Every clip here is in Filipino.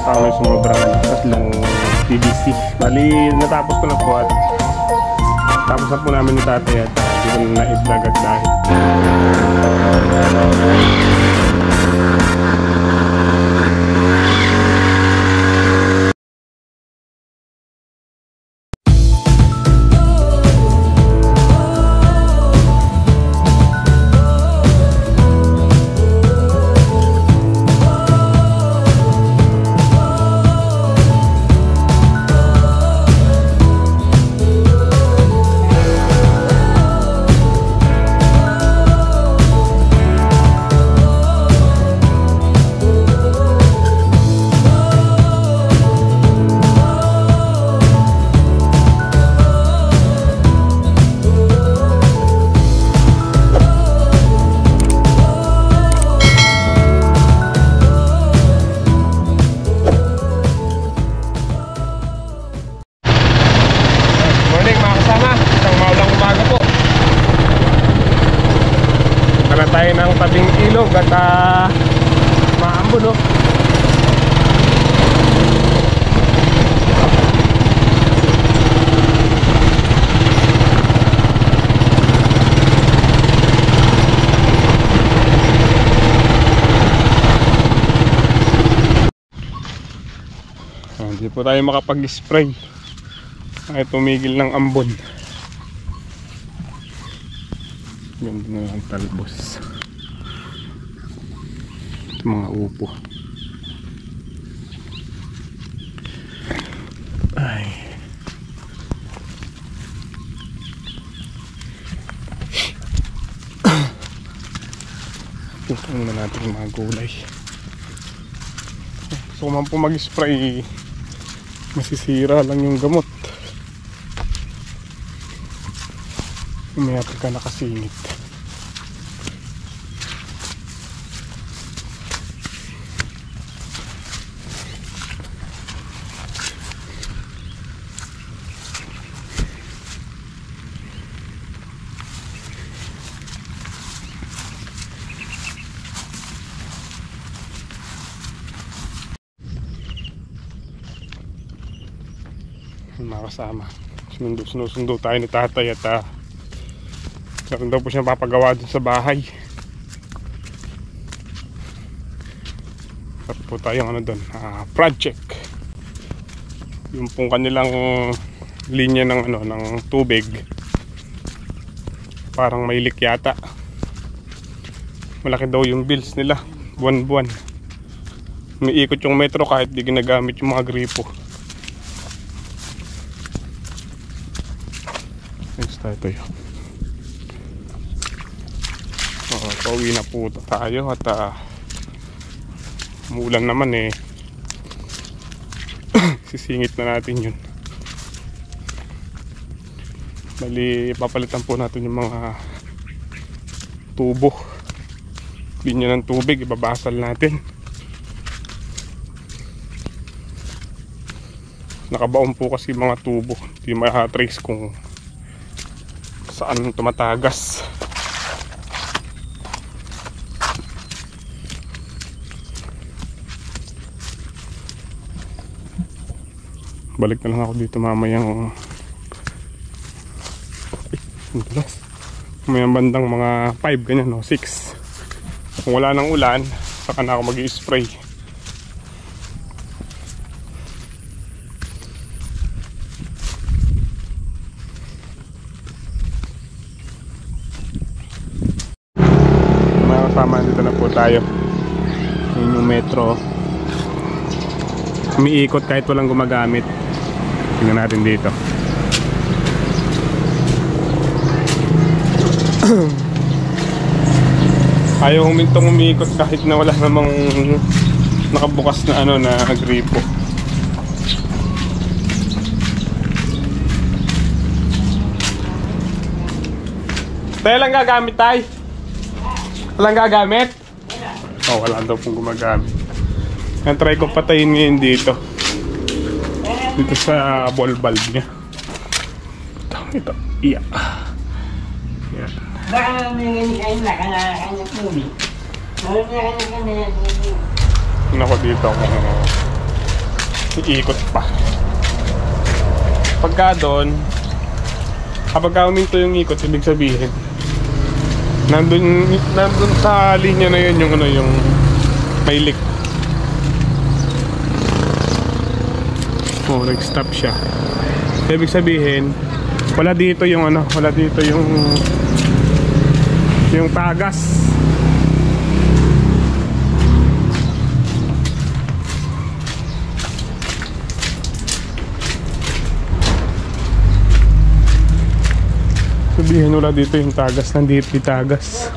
may sumobra tatlong PVC. Bali, natapos ko na po at tapos na po namin ni tatay at hindi ko na na-vlog at dahil tayo ng tabing ilog at maambon, no? Hindi po tayo makapag-spray ay tumigil ng ambon. Ganda na lang talbos. Ito mga upo. Ay. Ito muna natin yung mga gulay. So kung man po mag-spray, masisira lang yung gamot. Umiyap ka nakasingit. Mga kasama, sinusundo tayo ni tatay at meron daw po siyang papagawa dun sa bahay. Tapos po tayong project. Yung pong kanilang linya ng ng tubig parang may leak yata. Malaki daw yung bills nila buwan-buwan. Umiikot yung metro kahit di ginagamit yung mga gripo. Next tayo. Pauwi na po tayo at umulan naman sisingit na natin yun. Bali papalitan po natin yung mga tubo, linya ng tubig, ibabasal natin. Nakabaon po kasi mga tubo, hindi ma-trace kung saan tumatagas. Balik na lang ako dito mamayang mamayang bandang mga 5 ganyan, 6. Kung wala nang ulan, saka na ako mag-i-spray. Mga kasama, dito na po tayo. Yun yung metro, umiikot kahit walang gumagamit. Tingnan natin dito. Ayaw humintong umiikot kahit na wala namang nakabukas na na gripo. Tayo lang gagamit tayo. Walang gagamit? Oh, wala daw pong gumagamit. Try ko patayin ngayon dito sa ball valve niya. Ito, iya. Yan. Baka naman kayo nakakanya tubig. Nako dito iikot pa. Pagka doon, kapag huminto yung ikot, ibig sabihin nandun sa linya na yun yung ano, yung may leak. Oh, nag-stop siya. Ibig sabihin, wala dito yung ano, wala dito yung tagas. Sabihin wala dito yung tagas, nandito yung tagas.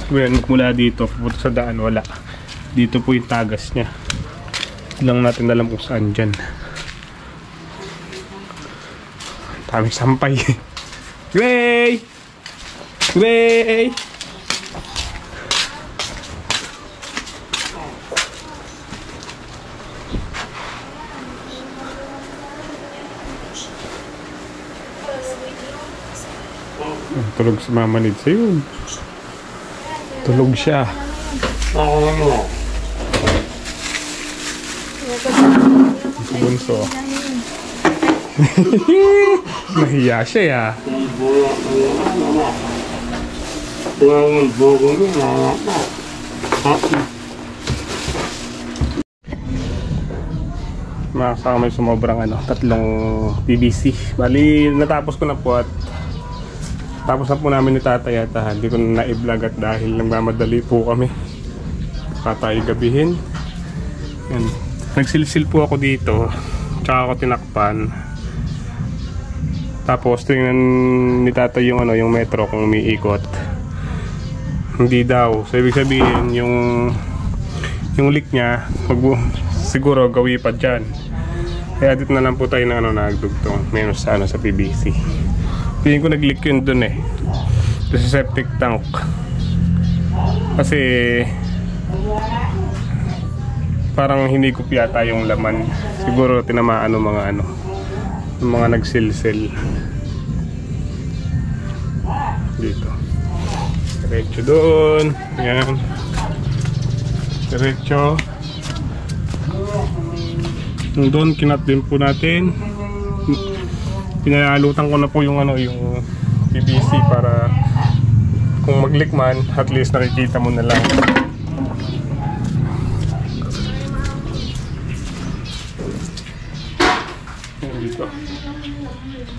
Sabihin mula dito, pupunta sa daan, wala. Dito po yung tagas niya. Lang natin alam kung saan dyan. Daming sampay. Gray! Gray! Tulog si Mama Nid sa'yo. Tulog siya. Si Bunso. Nahiya siya ya. Mga kasama may sumobrang ano, 3 PVC. Bali, natapos ko na po at tapos na po namin ni Tatay at hindi ko na na-vlog at dahil nagmamadali po kami. Tatay gabihin. Yan. Nagsilsil po ako dito. Tsaka ako tinakpan. Tapos tingnan ni Tatay yung ano, yung metro kung umiikot. Hindi daw. So ibig sabihin yung leak niya siguro gawi pa dyan. Kaya dito na lang po tayo na ano, nagdugtong menos sa ano, sa PVC. Tingin ko nag-leak yun dun eh. Ito sa septic tank. Kasi parang hindi ko yata yung laman. Siguro tinamaan ng mga ano, ng mga nagsilsil. Dito. Diretso doon. Ayan. Diretso. Doon kinat din po natin. Pinalutan ko na po yung ano, yung PVC para kung mag-leak man, at least nakikita mo na lang. Dito.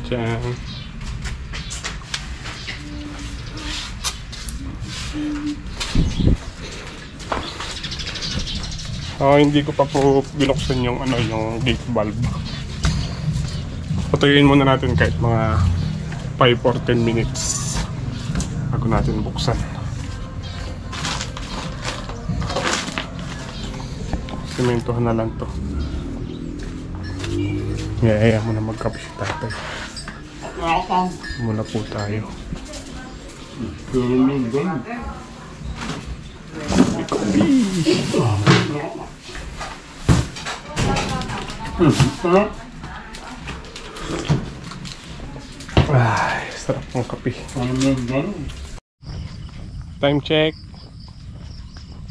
Diyan. Hindi ko pa po binuksan yung ano, yung gate valve. Patuyuin muna natin kahit mga 5 or 10 minutes bago natin buksan. Sementohan na lang to. Yaya mo na magkape si Tatay. Muna po tayo. Ay, sarap ng kape. Time check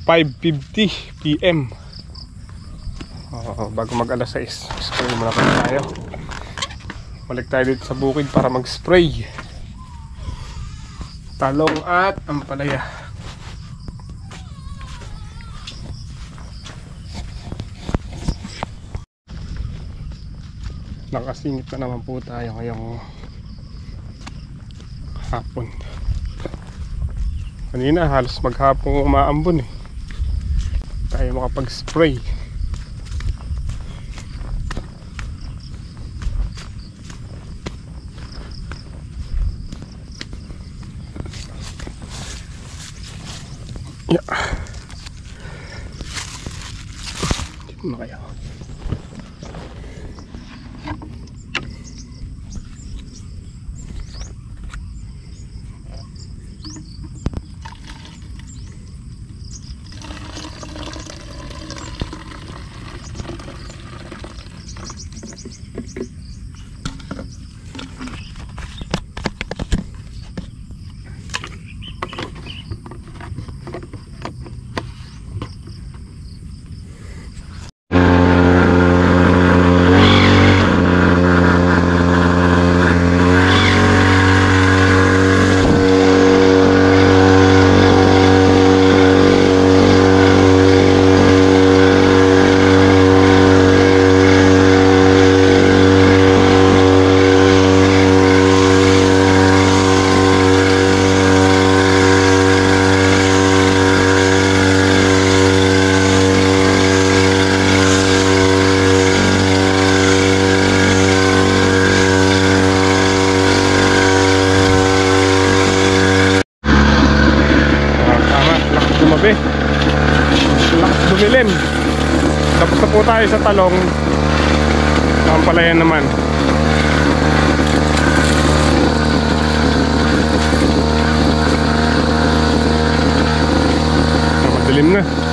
5:50 PM. Bago mag alas 6, spray muna pa tayo. Balik tayo dito sa bukid para mag-spray. Talong at ampalaya. Nakasingit na naman po tayo ngayong hapon. Kanina halos maghapong umaambon eh. Tayo makapag-spray. Yeah. Dito na kaya. Lakas dumilim. Tapos na po tayo sa talong. Nakampalayan naman. Madilim na.